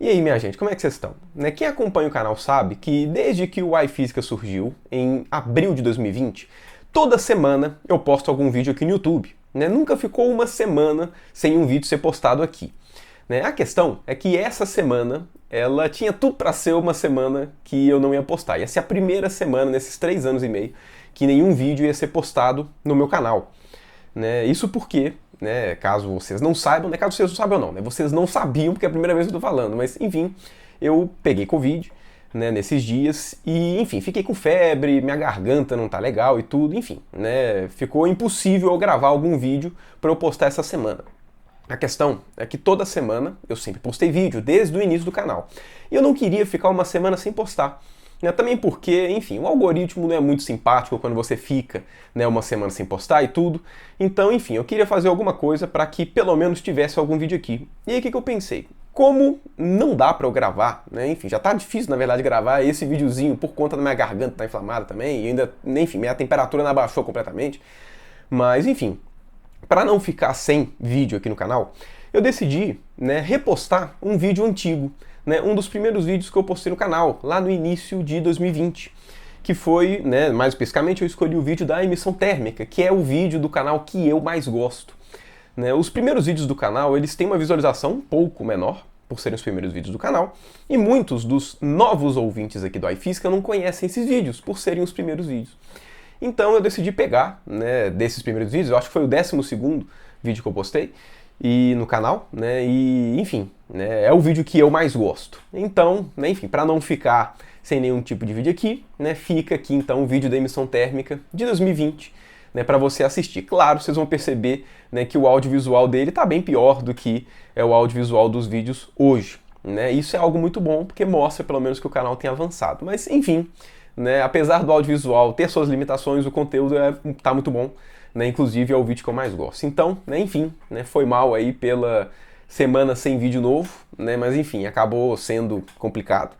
E aí, minha gente, como é que vocês estão? Quem acompanha o canal sabe que desde que o iFísica surgiu, em abril de 2020, toda semana eu posto algum vídeo aqui no YouTube. Nunca ficou uma semana sem um vídeo ser postado aqui. A questão é que essa semana, ela tinha tudo para ser uma semana que eu não ia postar. Ia ser a primeira semana nesses 3 anos e meio que nenhum vídeo ia ser postado no meu canal. Isso porque, caso vocês não saibam, caso vocês não saibam ou não, vocês não sabiam porque é a primeira vez que eu tô falando, mas enfim, eu peguei Covid, nesses dias e, enfim, fiquei com febre, minha garganta não tá legal e tudo, enfim, ficou impossível eu gravar algum vídeo para eu postar essa semana. A questão é que toda semana eu sempre postei vídeo, desde o início do canal, e eu não queria ficar uma semana sem postar. Também porque, enfim, o algoritmo não é muito simpático quando você fica uma semana sem postar e tudo. Então, enfim, eu queria fazer alguma coisa para que pelo menos tivesse algum vídeo aqui. E aí o que eu pensei? Como não dá para eu gravar, enfim, já tá difícil na verdade gravar esse videozinho por conta da minha garganta tá inflamada também, e ainda, enfim, minha temperatura não abaixou completamente. Mas, enfim, para não ficar sem vídeo aqui no canal, eu decidi repostar um vídeo antigo. Um dos primeiros vídeos que eu postei no canal, lá no início de 2020, que foi, mais especificamente, eu escolhi o vídeo da emissão térmica, que é o vídeo do canal que eu mais gosto. Os primeiros vídeos do canal, eles têm uma visualização um pouco menor, por serem os primeiros vídeos do canal, e muitos dos novos ouvintes aqui do iFísica não conhecem esses vídeos, por serem os primeiros vídeos. Então eu decidi pegar, desses primeiros vídeos, eu acho que foi o 12º vídeo que eu postei, e no canal, e enfim, é o vídeo que eu mais gosto. Então, enfim, para não ficar sem nenhum tipo de vídeo aqui, fica aqui então o vídeo da emissão térmica de 2020, para você assistir. Claro, vocês vão perceber que o audiovisual dele está bem pior do que é o audiovisual dos vídeos hoje. Isso é algo muito bom, porque mostra pelo menos que o canal tem avançado. Mas, enfim, apesar do audiovisual ter suas limitações, o conteúdo tá muito bom. Inclusive é o vídeo que eu mais gosto. Então, enfim, foi mal aí pela semana sem vídeo novo, mas enfim, acabou sendo complicado.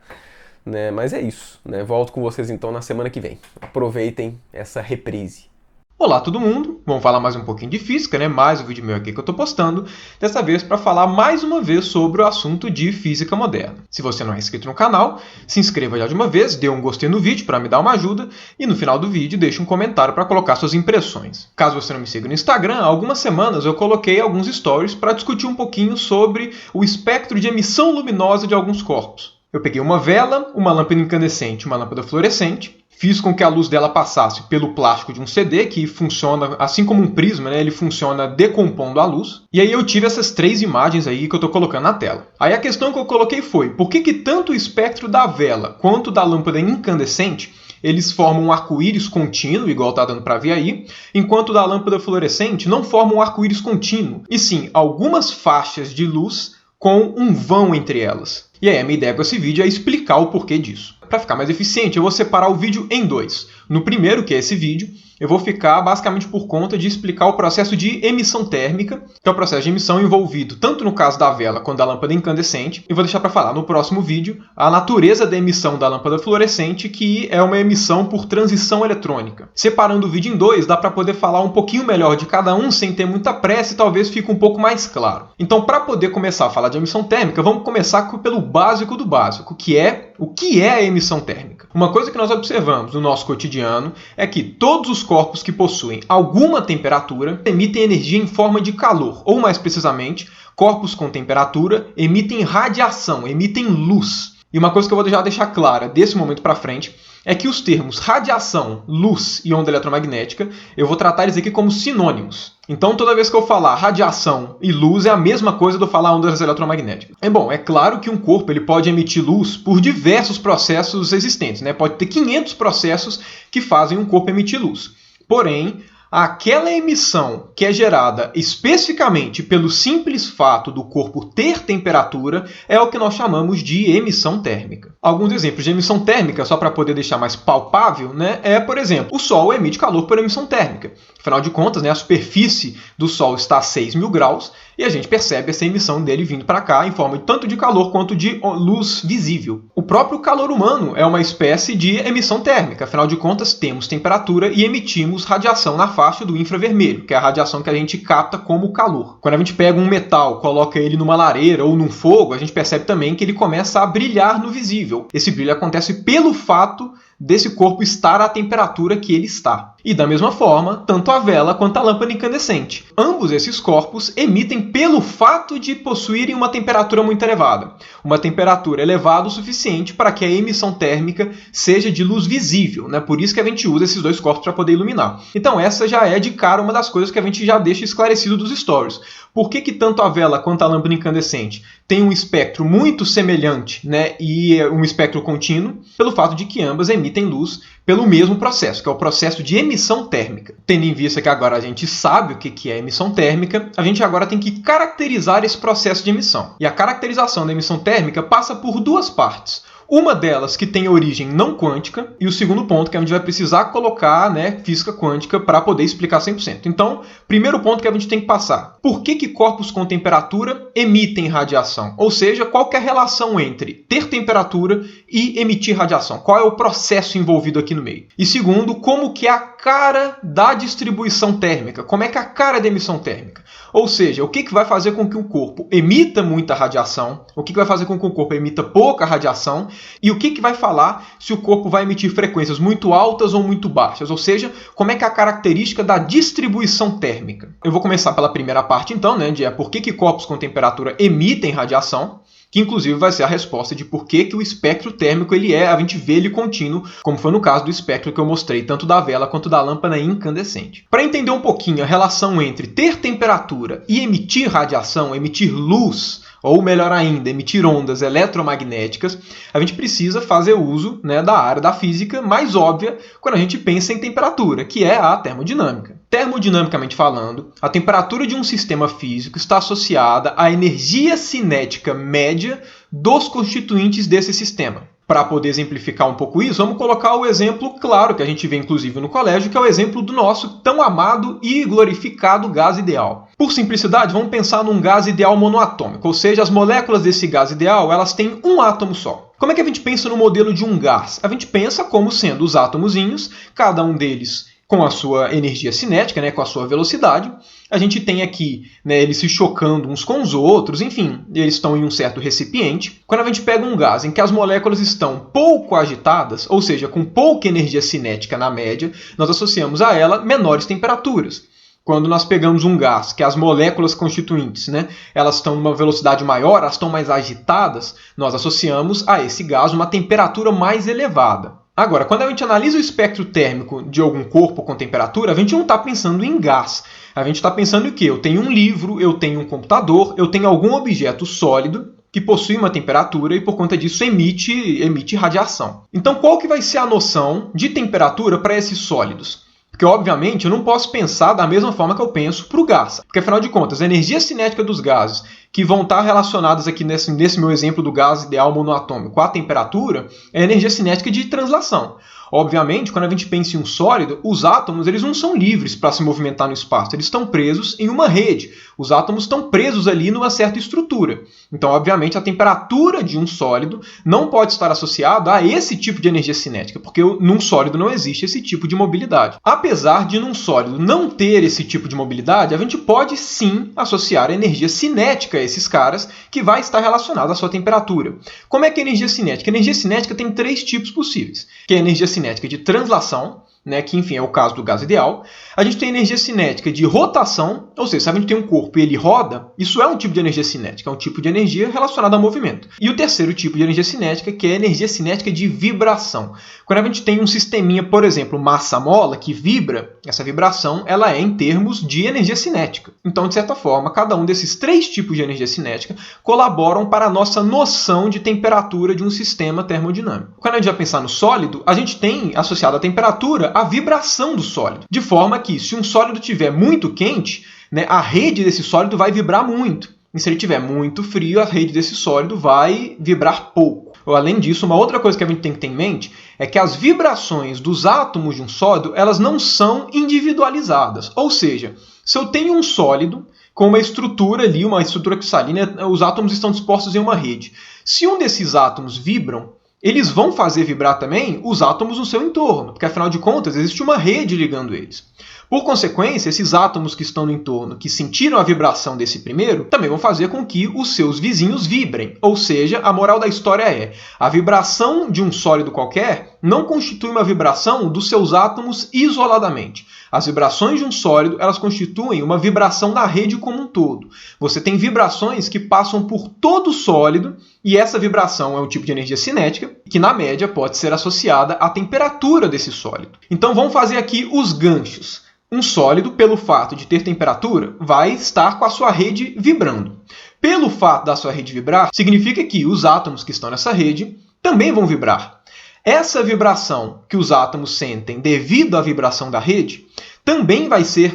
Mas é isso, volto com vocês então na semana que vem. Aproveitem essa reprise. Olá todo mundo, vamos falar mais um pouquinho de física, mais um vídeo meu aqui que eu estou postando, dessa vez para falar mais uma vez sobre o assunto de física moderna. Se você não é inscrito no canal, se inscreva já de uma vez, dê um gostei no vídeo para me dar uma ajuda e no final do vídeo deixe um comentário para colocar suas impressões. Caso você não me siga no Instagram, há algumas semanas eu coloquei alguns stories para discutir um pouquinho sobre o espectro de emissão luminosa de alguns corpos. Eu peguei uma vela, uma lâmpada incandescente e uma lâmpada fluorescente, fiz com que a luz dela passasse pelo plástico de um CD, que funciona assim como um prisma, ele funciona decompondo a luz. E aí eu tive essas 3 imagens aí que eu estou colocando na tela. Aí a questão que eu coloquei foi, por que tanto o espectro da vela quanto da lâmpada incandescente, eles formam um arco-íris contínuo, igual está dando para ver aí, enquanto da lâmpada fluorescente não formam um arco-íris contínuo, e sim algumas faixas de luz com um vão entre elas. E aí a minha ideia com esse vídeo é explicar o porquê disso. Para ficar mais eficiente, eu vou separar o vídeo em 2. No primeiro, que é esse vídeo, eu vou ficar basicamente por conta de explicar o processo de emissão térmica, que é o processo de emissão envolvido tanto no caso da vela quanto da lâmpada incandescente. E vou deixar para falar no próximo vídeo a natureza da emissão da lâmpada fluorescente, que é uma emissão por transição eletrônica. Separando o vídeo em 2, dá para poder falar um pouquinho melhor de cada um sem ter muita pressa e talvez fique um pouco mais claro. Então, para poder começar a falar de emissão térmica, vamos começar pelo básico do básico, que é o que é a emissão térmica. Uma coisa que nós observamos no nosso cotidiano é que todos os corpos que possuem alguma temperatura emitem energia em forma de calor, ou mais precisamente, corpos com temperatura emitem radiação, emitem luz. E uma coisa que eu vou já deixar clara desse momento para frente é que os termos radiação, luz e onda eletromagnética, eu vou tratar eles aqui como sinônimos. Então, toda vez que eu falar radiação e luz, é a mesma coisa de eu falar ondas eletromagnéticas. É claro que um corpo ele pode emitir luz por diversos processos existentes. Pode ter 500 processos que fazem um corpo emitir luz. Porém, aquela emissão que é gerada especificamente pelo simples fato do corpo ter temperatura é o que nós chamamos de emissão térmica. Alguns exemplos de emissão térmica, só para poder deixar mais palpável, é, por exemplo, o Sol emite calor por emissão térmica. Afinal de contas, a superfície do Sol está a 6.000 graus e a gente percebe essa emissão dele vindo para cá em forma tanto de calor quanto de luz visível. O próprio calor humano é uma espécie de emissão térmica. Afinal de contas, temos temperatura e emitimos radiação na faixa faixa do infravermelho, que é a radiação que a gente capta como calor. Quando a gente pega um metal, coloca ele numa lareira ou num fogo, a gente percebe também que ele começa a brilhar no visível. Esse brilho acontece pelo fato desse corpo estar à temperatura que ele está. E da mesma forma, tanto a vela quanto a lâmpada incandescente. Ambos esses corpos emitem pelo fato de possuírem uma temperatura muito elevada. Uma temperatura elevada o suficiente para que a emissão térmica seja de luz visível, né? Por isso que a gente usa esses dois corpos para poder iluminar. Então essa já é de cara uma das coisas que a gente já deixa esclarecido dos stories. Por que tanto a vela quanto a lâmpada incandescente tem um espectro muito semelhante, né, e um espectro contínuo? Pelo fato de que ambas emitem luz pelo mesmo processo, que é o processo de emissão térmica. Tendo em vista que agora a gente sabe o que é emissão térmica, a gente agora tem que caracterizar esse processo de emissão. E a caracterização da emissão térmica passa por duas partes. Uma delas que tem origem não quântica, e o segundo ponto que a gente vai precisar colocar, né, física quântica para poder explicar 100%. Então, primeiro ponto que a gente tem que passar. Por que corpos com temperatura emitem radiação? Ou seja, qual que é a relação entre ter temperatura e emitir radiação? Qual é o processo envolvido aqui no meio? E segundo, como que é a cara da distribuição térmica? Como é que é a cara da emissão térmica? Ou seja, o que vai fazer com que o corpo emita muita radiação? O que vai fazer com que o corpo emita pouca radiação? E o que vai falar se o corpo vai emitir frequências muito altas ou muito baixas? Ou seja, como é que é a característica da distribuição térmica? Eu vou começar pela primeira parte, então, né, de por que corpos com temperatura emitem radiação, que inclusive vai ser a resposta de por que o espectro térmico a gente vê ele contínuo, como foi no caso do espectro que eu mostrei, tanto da vela quanto da lâmpada incandescente. Para entender um pouquinho a relação entre ter temperatura e emitir radiação, emitir luz, ou melhor ainda, emitir ondas eletromagnéticas, a gente precisa fazer uso, né, da área da física mais óbvia quando a gente pensa em temperatura, que é a termodinâmica. Termodinamicamente falando, a temperatura de um sistema físico está associada à energia cinética média dos constituintes desse sistema. Para poder exemplificar um pouco isso, vamos colocar o exemplo claro que a gente vê inclusive no colégio, que é o exemplo do nosso tão amado e glorificado gás ideal. Por simplicidade, vamos pensar num gás ideal monoatômico, ou seja, as moléculas desse gás ideal elas têm um átomo só. Como é que a gente pensa no modelo de um gás? A gente pensa como sendo os átomozinhos, cada um deles com a sua energia cinética, né, com a sua velocidade. A gente tem aqui, né, eles se chocando uns com os outros, enfim, eles estão em um certo recipiente. Quando a gente pega um gás em que as moléculas estão pouco agitadas, ou seja, com pouca energia cinética na média, nós associamos a ela menores temperaturas. Quando nós pegamos um gás que as moléculas constituintes, né, elas estão numa velocidade maior, elas estão mais agitadas, nós associamos a esse gás uma temperatura mais elevada. Agora, quando a gente analisa o espectro térmico de algum corpo com temperatura, a gente não está pensando em gás. A gente está pensando em quê? Eu tenho um livro, eu tenho um computador, eu tenho algum objeto sólido que possui uma temperatura e, por conta disso, emite radiação. Então, qual que vai ser a noção de temperatura para esses sólidos? Porque, obviamente, eu não posso pensar da mesma forma que eu penso para o gás. Porque, afinal de contas, a energia cinética dos gases, que vão estar relacionadas aqui nesse meu exemplo do gás ideal monoatômico, a temperatura, é a energia cinética de translação. Obviamente, quando a gente pensa em um sólido, os átomos eles não são livres para se movimentar no espaço, eles estão presos em uma rede. Os átomos estão presos ali numa certa estrutura. Então, obviamente, a temperatura de um sólido não pode estar associada a esse tipo de energia cinética, porque num sólido não existe esse tipo de mobilidade. Apesar de num sólido não ter esse tipo de mobilidade, a gente pode sim associar a energia cinética a esses caras, que vai estar relacionada à sua temperatura. Como é que é a energia cinética? A energia cinética tem três tipos possíveis, que é a energia cinética de translação, né, que enfim é o caso do gás ideal. A gente tem energia cinética de rotação, ou seja, se a gente tem um corpo e ele roda, isso é um tipo de energia cinética, é um tipo de energia relacionada ao movimento. E o terceiro tipo de energia cinética, que é a energia cinética de vibração. Quando a gente tem um sisteminha, por exemplo, massa-mola, que vibra, essa vibração ela é em termos de energia cinética. Então, de certa forma, cada um desses três tipos de energia cinética colaboram para a nossa noção de temperatura de um sistema termodinâmico. Quando a gente vai pensar no sólido, a gente tem associado à temperatura a vibração do sólido. De forma que, se um sólido estiver muito quente, né, a rede desse sólido vai vibrar muito. E se ele estiver muito frio, a rede desse sólido vai vibrar pouco. Além disso, uma outra coisa que a gente tem que ter em mente é que as vibrações dos átomos de um sólido elas não são individualizadas. Ou seja, se eu tenho um sólido com uma estrutura ali, uma estrutura cristalina, os átomos estão dispostos em uma rede. Se um desses átomos vibram, eles vão fazer vibrar também os átomos no seu entorno, porque afinal de contas existe uma rede ligando eles. Por consequência, esses átomos que estão no entorno, que sentiram a vibração desse primeiro, também vão fazer com que os seus vizinhos vibrem. Ou seja, a moral da história é: a vibração de um sólido qualquer não constitui uma vibração dos seus átomos isoladamente. As vibrações de um sólido, elas constituem uma vibração da rede como um todo. Você tem vibrações que passam por todo o sólido, e essa vibração é um tipo de energia cinética, que na média pode ser associada à temperatura desse sólido. Então vamos fazer aqui os ganchos. Um sólido, pelo fato de ter temperatura, vai estar com a sua rede vibrando. Pelo fato da sua rede vibrar, significa que os átomos que estão nessa rede também vão vibrar. Essa vibração que os átomos sentem devido à vibração da rede também vai ser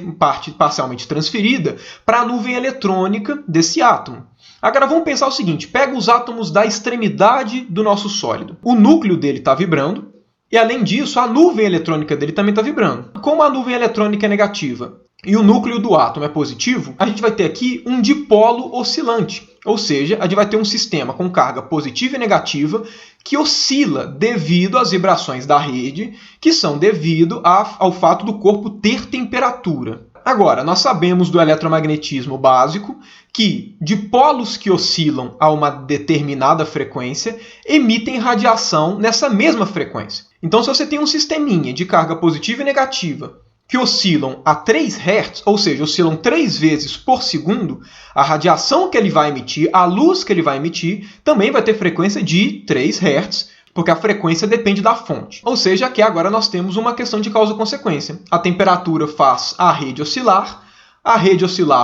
parcialmente transferida para a nuvem eletrônica desse átomo. Agora vamos pensar o seguinte: pega os átomos da extremidade do nosso sólido. O núcleo dele está vibrando e, além disso, a nuvem eletrônica dele também está vibrando. Como a nuvem eletrônica é negativa e o núcleo do átomo é positivo, a gente vai ter aqui um dipolo oscilante. Ou seja, a gente vai ter um sistema com carga positiva e negativa que oscila devido às vibrações da rede, que são devido ao fato do corpo ter temperatura. Agora, nós sabemos do eletromagnetismo básico que dipolos que oscilam a uma determinada frequência emitem radiação nessa mesma frequência. Então, se você tem um sisteminha de carga positiva e negativa que oscilam a 3 Hz, ou seja, oscilam 3 vezes por segundo, a radiação que ele vai emitir, a luz que ele vai emitir, também vai ter frequência de 3 Hz, porque a frequência depende da fonte. Ou seja, aqui agora nós temos uma questão de causa-consequência. A temperatura faz a rede oscilar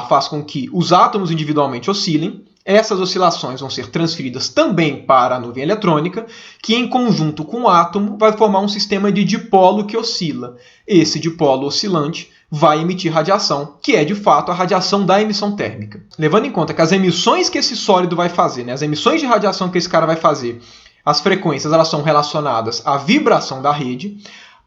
faz com que os átomos individualmente oscilem. Essas oscilações vão ser transferidas também para a nuvem eletrônica, que em conjunto com o átomo vai formar um sistema de dipolo que oscila. Esse dipolo oscilante vai emitir radiação, que é de fato a radiação da emissão térmica. Levando em conta que as emissões que esse sólido vai fazer, as emissões de radiação que esse cara vai fazer, as frequências elas são relacionadas à vibração da rede,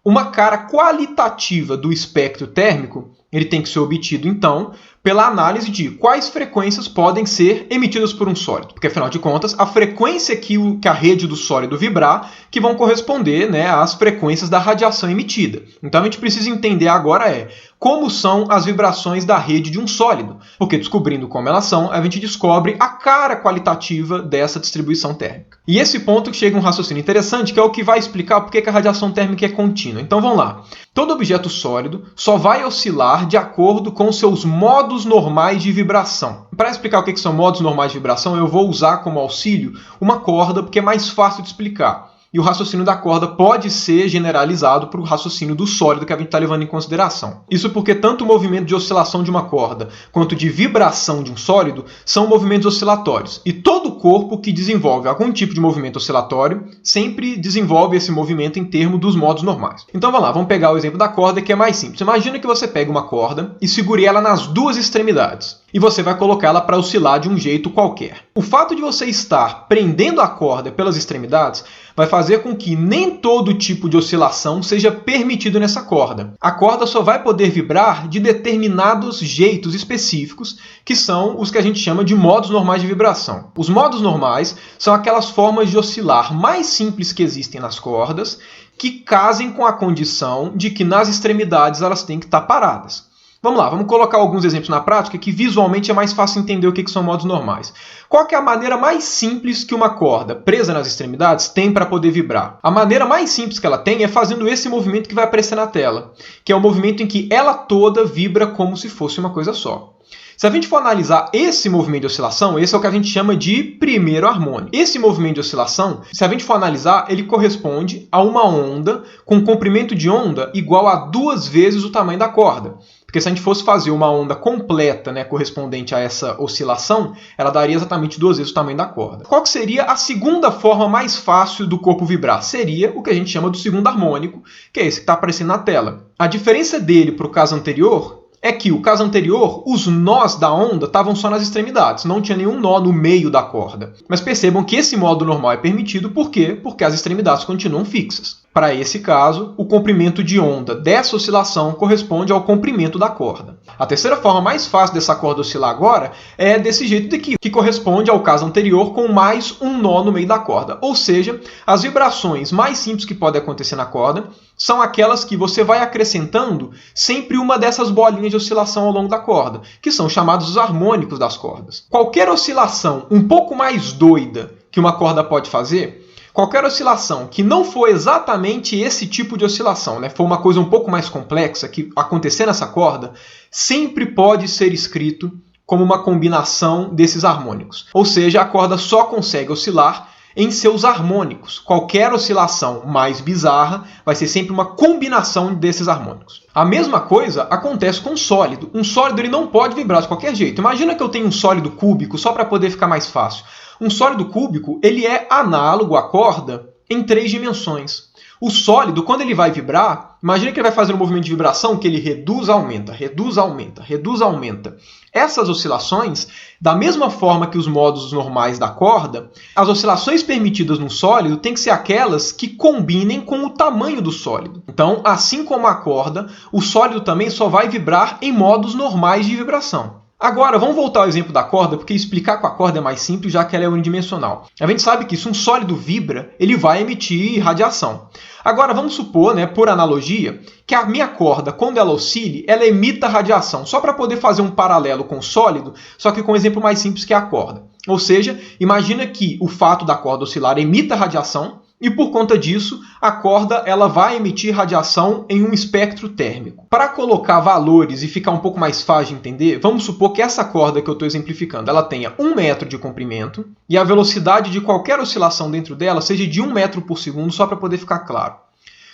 uma cara qualitativa do espectro térmico ele tem que ser obtido, então, pela análise de quais frequências podem ser emitidas por um sólido. Porque, afinal de contas, a frequência que a rede do sólido vibrar que vão corresponder, às frequências da radiação emitida. Então, a gente precisa entender agora como são as vibrações da rede de um sólido. Porque, descobrindo como elas são, a gente descobre a cara qualitativa dessa distribuição térmica. E esse ponto chega um raciocínio interessante, que é o que vai explicar por que a radiação térmica é contínua. Então, vamos lá. Todo objeto sólido só vai oscilar de acordo com seus modos normais de vibração. Para explicar o que são modos normais de vibração, eu vou usar como auxílio uma corda, porque é mais fácil de explicar. E o raciocínio da corda pode ser generalizado para o raciocínio do sólido que a gente está levando em consideração. Isso porque tanto o movimento de oscilação de uma corda quanto de vibração de um sólido são movimentos oscilatórios. E todo corpo que desenvolve algum tipo de movimento oscilatório sempre desenvolve esse movimento em termos dos modos normais. Então vamos lá, vamos pegar o exemplo da corda, que é mais simples. Imagina que você pega uma corda e segure ela nas duas extremidades. E você vai colocá-la para oscilar de um jeito qualquer. O fato de você estar prendendo a corda pelas extremidades vai fazer com que nem todo tipo de oscilação seja permitido nessa corda. A corda só vai poder vibrar de determinados jeitos específicos, que são os que a gente chama de modos normais de vibração. Os modos normais são aquelas formas de oscilar mais simples que existem nas cordas, que casem com a condição de que nas extremidades elas têm que estar paradas. Vamos lá, vamos colocar alguns exemplos na prática que visualmente é mais fácil entender o que são modos normais. Qual que é a maneira mais simples que uma corda presa nas extremidades tem para poder vibrar? A maneira mais simples que ela tem é fazendo esse movimento que vai aparecer na tela, que é o movimento em que ela toda vibra como se fosse uma coisa só. Se a gente for analisar esse movimento de oscilação, esse é o que a gente chama de primeiro harmônico. Esse movimento de oscilação, se a gente for analisar, ele corresponde a uma onda com um comprimento de onda igual a 2 vezes o tamanho da corda. Porque se a gente fosse fazer uma onda completa, correspondente a essa oscilação, ela daria exatamente 2 vezes o tamanho da corda. Qual que seria a segunda forma mais fácil do corpo vibrar? Seria o que a gente chama do segundo harmônico, que é esse que está aparecendo na tela. A diferença dele para o caso anterior é que o caso anterior, os nós da onda estavam só nas extremidades, não tinha nenhum nó no meio da corda. Mas percebam que esse modo normal é permitido, por quê? Porque as extremidades continuam fixas. Para esse caso, o comprimento de onda dessa oscilação corresponde ao comprimento da corda. A terceira forma mais fácil dessa corda oscilar agora é desse jeito daqui, que corresponde ao caso anterior com mais um nó no meio da corda. Ou seja, as vibrações mais simples que podem acontecer na corda são aquelas que você vai acrescentando sempre uma dessas bolinhas de oscilação ao longo da corda, que são chamados os harmônicos das cordas. Qualquer oscilação um pouco mais doida que uma corda pode fazer, qualquer oscilação que não for exatamente esse tipo de oscilação, for uma coisa um pouco mais complexa que acontecer nessa corda, sempre pode ser escrito como uma combinação desses harmônicos. Ou seja, a corda só consegue oscilar em seus harmônicos. Qualquer oscilação mais bizarra vai ser sempre uma combinação desses harmônicos. A mesma coisa acontece com um sólido. Um sólido ele não pode vibrar de qualquer jeito. Imagina que eu tenho um sólido cúbico, só para poder ficar mais fácil. Um sólido cúbico ele é análogo à corda em 3 dimensões. O sólido, quando ele vai vibrar, imagina que ele vai fazer um movimento de vibração que ele reduz, aumenta, reduz, aumenta, reduz, aumenta. Essas oscilações, da mesma forma que os modos normais da corda, as oscilações permitidas no sólido têm que ser aquelas que combinem com o tamanho do sólido. Então, assim como a corda, o sólido também só vai vibrar em modos normais de vibração. Agora, vamos voltar ao exemplo da corda, porque explicar com a corda é mais simples, já que ela é unidimensional. A gente sabe que se um sólido vibra, ele vai emitir radiação. Agora, vamos supor, por analogia, que a minha corda, quando ela oscile, ela emita radiação, só para poder fazer um paralelo com o sólido, só que com um exemplo mais simples que é a corda. Ou seja, imagina que o fato da corda oscilar emita radiação, e por conta disso, a corda ela vai emitir radiação em um espectro térmico. Para colocar valores e ficar um pouco mais fácil de entender, vamos supor que essa corda que eu estou exemplificando, ela tenha 1 metro de comprimento e a velocidade de qualquer oscilação dentro dela seja de 1 metro por segundo, só para poder ficar claro.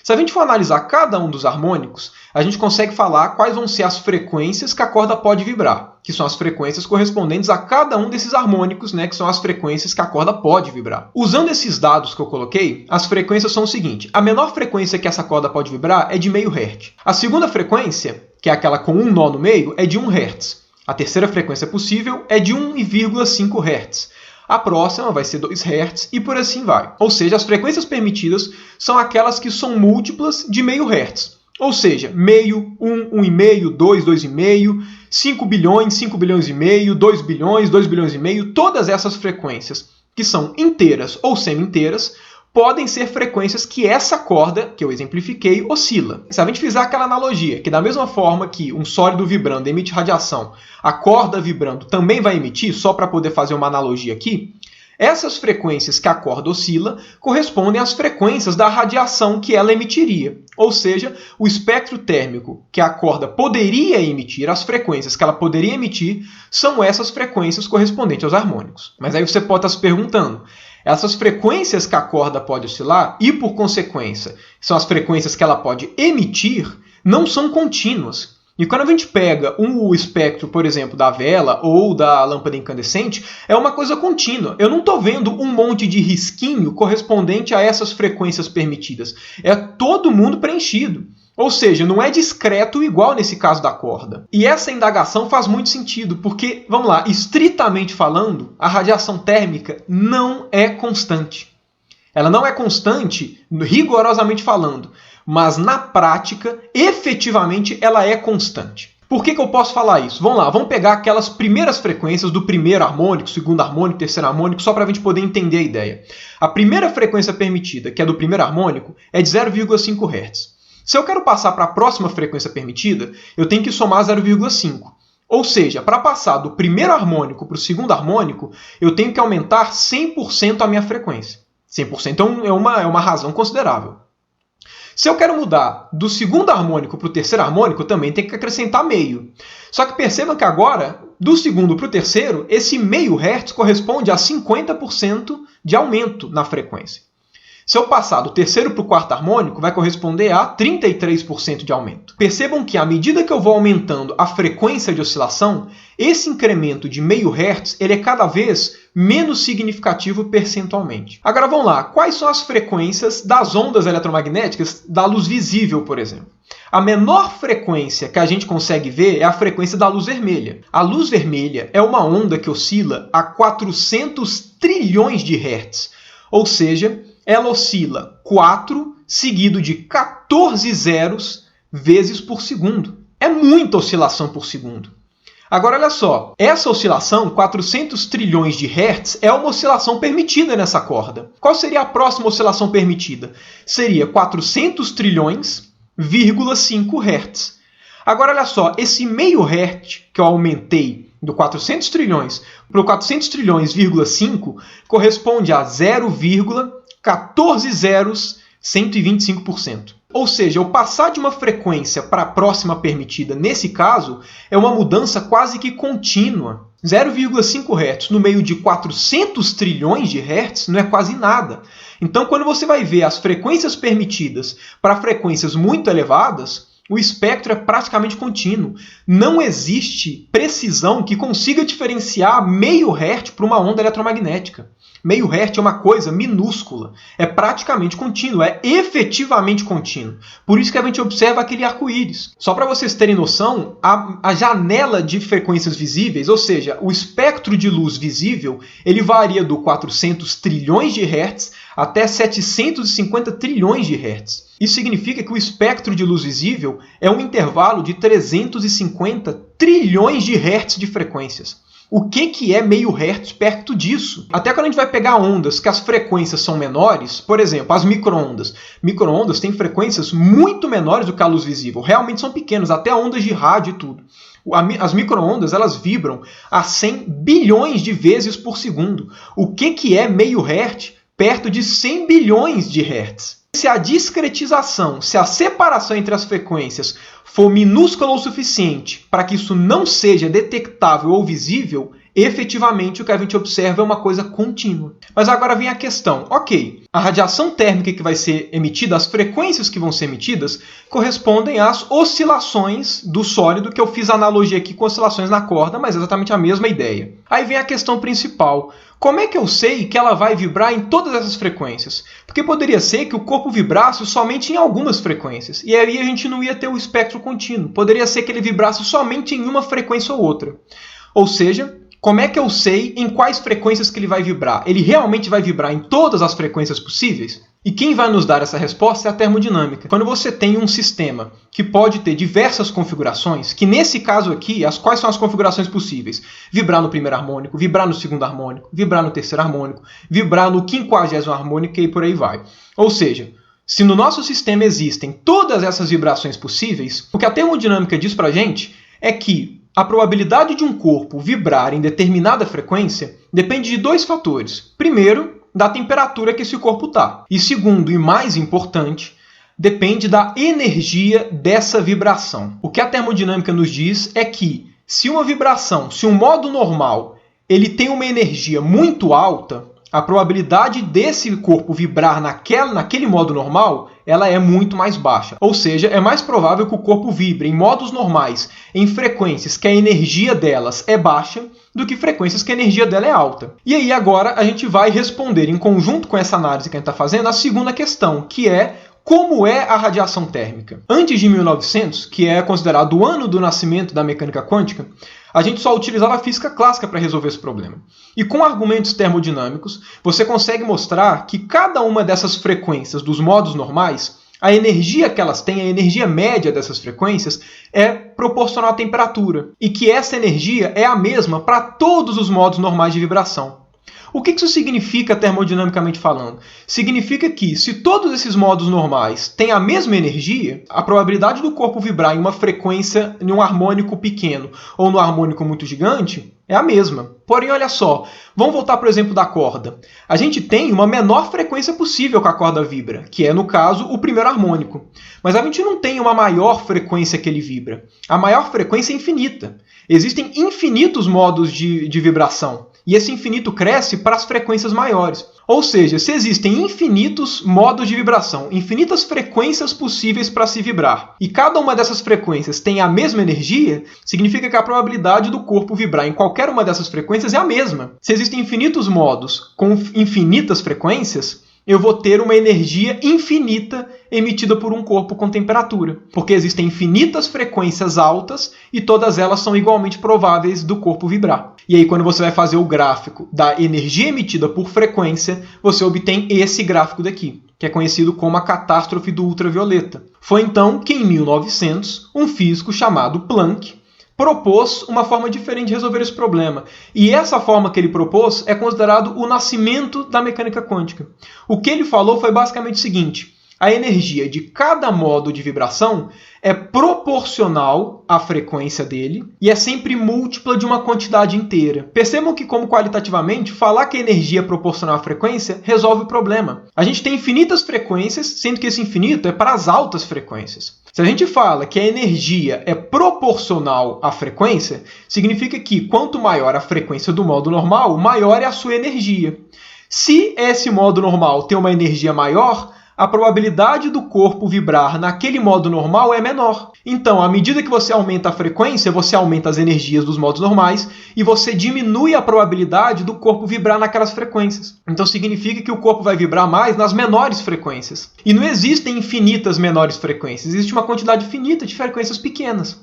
Se a gente for analisar cada um dos harmônicos, a gente consegue falar quais vão ser as frequências que a corda pode vibrar, que são as frequências correspondentes a cada um desses harmônicos, que são as frequências que a corda pode vibrar. Usando esses dados que eu coloquei, as frequências são o seguinte: a menor frequência que essa corda pode vibrar é de meio Hz. A segunda frequência, que é aquela com um nó no meio, é de 1 Hz. A terceira frequência possível é de 1,5 Hz. A próxima vai ser 2 Hz e por assim vai. Ou seja, as frequências permitidas são aquelas que são múltiplas de meio Hz. Ou seja, meio, 1, 1,5, 2, 2,5, 5 bilhões, 5 bilhões e meio, 2 bilhões, 2 bilhões e meio. Todas essas frequências que são inteiras ou semi-inteiras podem ser frequências que essa corda, que eu exemplifiquei, oscila. Se a gente fizer aquela analogia, que da mesma forma que um sólido vibrando emite radiação, a corda vibrando também vai emitir, só para poder fazer uma analogia aqui, essas frequências que a corda oscila correspondem às frequências da radiação que ela emitiria. Ou seja, o espectro térmico que a corda poderia emitir, as frequências que ela poderia emitir, são essas frequências correspondentes aos harmônicos. Mas aí você pode estar se perguntando, essas frequências que a corda pode oscilar e, por consequência, são as frequências que ela pode emitir, não são contínuas. E quando a gente pega o espectro, por exemplo, da vela ou da lâmpada incandescente, é uma coisa contínua. Eu não estou vendo um monte de risquinho correspondente a essas frequências permitidas. É todo mundo preenchido. Ou seja, não é discreto igual nesse caso da corda. E essa indagação faz muito sentido, porque, vamos lá, estritamente falando, a radiação térmica não é constante. Ela não é constante, rigorosamente falando, mas na prática, efetivamente, ela é constante. Por que eu posso falar isso? Vamos lá, vamos pegar aquelas primeiras frequências do primeiro harmônico, segundo harmônico, terceiro harmônico, só para a gente poder entender a ideia. A primeira frequência permitida, que é do primeiro harmônico, é de 0,5 Hz. Se eu quero passar para a próxima frequência permitida, eu tenho que somar 0,5. Ou seja, para passar do primeiro harmônico para o segundo harmônico, eu tenho que aumentar 100% a minha frequência. 100% é uma razão considerável. Se eu quero mudar do segundo harmônico para o terceiro harmônico, eu também tenho que acrescentar meio. Só que perceba que agora, do segundo para o terceiro, esse meio Hz corresponde a 50% de aumento na frequência. Se eu passar do terceiro para o quarto harmônico, vai corresponder a 33% de aumento. Percebam que, à medida que eu vou aumentando a frequência de oscilação, esse incremento de meio Hz ele é cada vez menos significativo percentualmente. Agora vamos lá, quais são as frequências das ondas eletromagnéticas da luz visível, por exemplo? A menor frequência que a gente consegue ver é a frequência da luz vermelha. A luz vermelha é uma onda que oscila a 400 trilhões de Hertz, ou seja, ela oscila 4 seguido de 14 zeros vezes por segundo. É muita oscilação por segundo. Agora, olha só, essa oscilação, 400 trilhões de hertz, é uma oscilação permitida nessa corda. Qual seria a próxima oscilação permitida? Seria 400 trilhões, 5 hertz. Agora, olha só, esse meio hertz que eu aumentei do 400 trilhões para o 400 trilhões,5 corresponde a 0,14 zeros 125%. Ou seja, eu passar de uma frequência para a próxima permitida, nesse caso, é uma mudança quase que contínua. 0,5 Hz no meio de 400 trilhões de Hz não é quase nada. Então, quando você vai ver as frequências permitidas para frequências muito elevadas, o espectro é praticamente contínuo. Não existe precisão que consiga diferenciar meio Hz para uma onda eletromagnética. Meio Hz é uma coisa minúscula, é praticamente contínuo, é efetivamente contínuo. Por isso que a gente observa aquele arco-íris. Só para vocês terem noção, a janela de frequências visíveis, ou seja, o espectro de luz visível, ele varia do 400 trilhões de Hz até 750 trilhões de Hz. Isso significa que o espectro de luz visível é um intervalo de 350 trilhões de Hz de frequências. O que é meio Hz perto disso? Até quando a gente vai pegar ondas que as frequências são menores, por exemplo, as micro-ondas. Micro-ondas têm frequências muito menores do que a luz visível. Realmente são pequenas, até ondas de rádio e tudo. As micro-ondas, elas vibram a 100 bilhões de vezes por segundo. O que é meio Hz perto de 100 bilhões de Hz? Se a discretização, se a separação entre as frequências for minúscula o suficiente para que isso não seja detectável ou visível, efetivamente o que a gente observa é uma coisa contínua. Mas agora vem a questão, ok, a radiação térmica que vai ser emitida, as frequências que vão ser emitidas, correspondem às oscilações do sólido, que eu fiz a analogia aqui com oscilações na corda, mas é exatamente a mesma ideia. Aí vem a questão principal. Como é que eu sei que ela vai vibrar em todas essas frequências? Porque poderia ser que o corpo vibrasse somente em algumas frequências, e aí a gente não ia ter o espectro contínuo. Poderia ser que ele vibrasse somente em uma frequência ou outra. Ou seja, como é que eu sei em quais frequências que ele vai vibrar? Ele realmente vai vibrar em todas as frequências possíveis? E quem vai nos dar essa resposta é a termodinâmica. Quando você tem um sistema que pode ter diversas configurações, que nesse caso aqui, quais são as configurações possíveis? Vibrar no primeiro harmônico, vibrar no segundo harmônico, vibrar no terceiro harmônico, vibrar no 50º harmônico e por aí vai. Ou seja, se no nosso sistema existem todas essas vibrações possíveis, o que a termodinâmica diz pra gente é que a probabilidade de um corpo vibrar em determinada frequência depende de dois fatores. Primeiro, da temperatura que esse corpo está. E segundo, e mais importante, depende da energia dessa vibração. O que a termodinâmica nos diz é que se uma vibração, se um modo normal, ele tem uma energia muito alta, a probabilidade desse corpo vibrar naquele modo normal, ela é muito mais baixa. Ou seja, é mais provável que o corpo vibre em modos normais, em frequências que a energia delas é baixa, do que frequências que a energia dela é alta. E aí agora a gente vai responder, em conjunto com essa análise que a gente está fazendo, a segunda questão, que é como é a radiação térmica. Antes de 1900, que é considerado o ano do nascimento da mecânica quântica, a gente só utilizava a física clássica para resolver esse problema. E com argumentos termodinâmicos, você consegue mostrar que cada uma dessas frequências dos modos normais, a energia que elas têm, a energia média dessas frequências, é proporcional à temperatura. E que essa energia é a mesma para todos os modos normais de vibração. O que isso significa termodinamicamente falando? Significa que, se todos esses modos normais têm a mesma energia, a probabilidade do corpo vibrar em uma frequência, em um harmônico pequeno ou no harmônico muito gigante, é a mesma. Porém, olha só, vamos voltar para o exemplo da corda. A gente tem uma menor frequência possível que a corda vibra, que é, no caso, o primeiro harmônico. Mas a gente não tem uma maior frequência que ele vibra. A maior frequência é infinita. Existem infinitos modos de vibração. E esse infinito cresce para as frequências maiores. Ou seja, se existem infinitos modos de vibração, infinitas frequências possíveis para se vibrar, e cada uma dessas frequências tem a mesma energia, significa que a probabilidade do corpo vibrar em qualquer uma dessas frequências é a mesma. Se existem infinitos modos com infinitas frequências, eu vou ter uma energia infinita emitida por um corpo com temperatura. Porque existem infinitas frequências altas e todas elas são igualmente prováveis do corpo vibrar. E aí, quando você vai fazer o gráfico da energia emitida por frequência, você obtém esse gráfico daqui. que é conhecido como a catástrofe do ultravioleta. Foi então que, em 1900, um físico chamado Planck propôs uma forma diferente de resolver esse problema. E essa forma que ele propôs é considerado o nascimento da mecânica quântica. O que ele falou foi basicamente o seguinte: a energia de cada modo de vibração é proporcional à frequência dele e é sempre múltipla de uma quantidade inteira. Percebam que, como qualitativamente, falar que a energia é proporcional à frequência resolve o problema. A gente tem infinitas frequências, sendo que esse infinito é para as altas frequências. Se a gente fala que a energia é proporcional à frequência, significa que quanto maior a frequência do modo normal, maior é a sua energia. Se esse modo normal tem uma energia maior, a probabilidade do corpo vibrar naquele modo normal é menor. Então, à medida que você aumenta a frequência, você aumenta as energias dos modos normais e você diminui a probabilidade do corpo vibrar naquelas frequências. Então, significa que o corpo vai vibrar mais nas menores frequências. E não existem infinitas menores frequências, existe uma quantidade finita de frequências pequenas.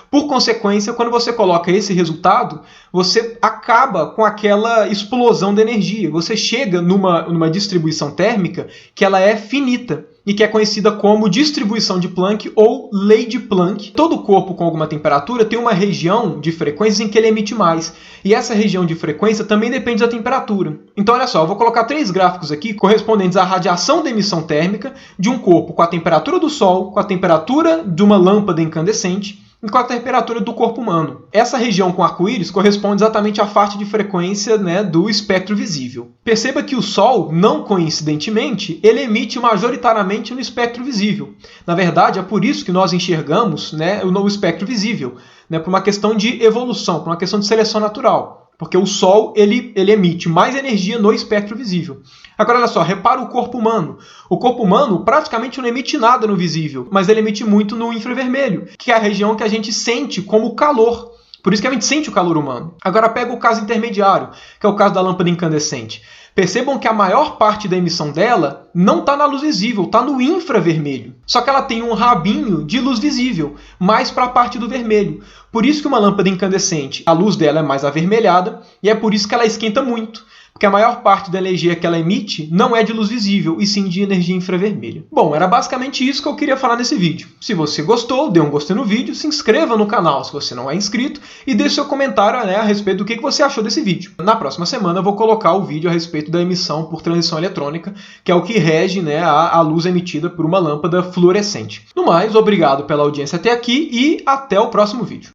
Por consequência, quando você coloca esse resultado, você acaba com aquela explosão de energia. Você chega numa distribuição térmica que ela é finita e que é conhecida como distribuição de Planck ou lei de Planck. Todo corpo com alguma temperatura tem uma região de frequências em que ele emite mais. E essa região de frequência também depende da temperatura. Então, olha só, eu vou colocar 3 gráficos aqui correspondentes à radiação da emissão térmica de um corpo com a temperatura do Sol, com a temperatura de uma lâmpada incandescente e com a temperatura do corpo humano. Essa região com arco-íris corresponde exatamente à faixa de frequência, do espectro visível. Perceba que o Sol, não coincidentemente, ele emite majoritariamente no espectro visível. Na verdade, é por isso que nós enxergamos o espectro visível, por uma questão de evolução, por uma questão de seleção natural. Porque o Sol ele emite mais energia no espectro visível. Agora, olha só, repara o corpo humano. O corpo humano praticamente não emite nada no visível, mas ele emite muito no infravermelho, que é a região que a gente sente como calor. Por isso que a gente sente o calor humano. Agora pega o caso intermediário, que é o caso da lâmpada incandescente. Percebam que a maior parte da emissão dela não está na luz visível, está no infravermelho. Só que ela tem um rabinho de luz visível, mais para a parte do vermelho. Por isso que uma lâmpada incandescente, a luz dela é mais avermelhada, e é por isso que ela esquenta muito. Porque a maior parte da energia que ela emite não é de luz visível, e sim de energia infravermelha. Bom, era basicamente isso que eu queria falar nesse vídeo. Se você gostou, dê um gostei no vídeo, se inscreva no canal se você não é inscrito, e deixe seu comentário a respeito do que você achou desse vídeo. Na próxima semana eu vou colocar o vídeo a respeito da emissão por transição eletrônica, que é o que rege a luz emitida por uma lâmpada fluorescente. No mais, obrigado pela audiência até aqui e até o próximo vídeo.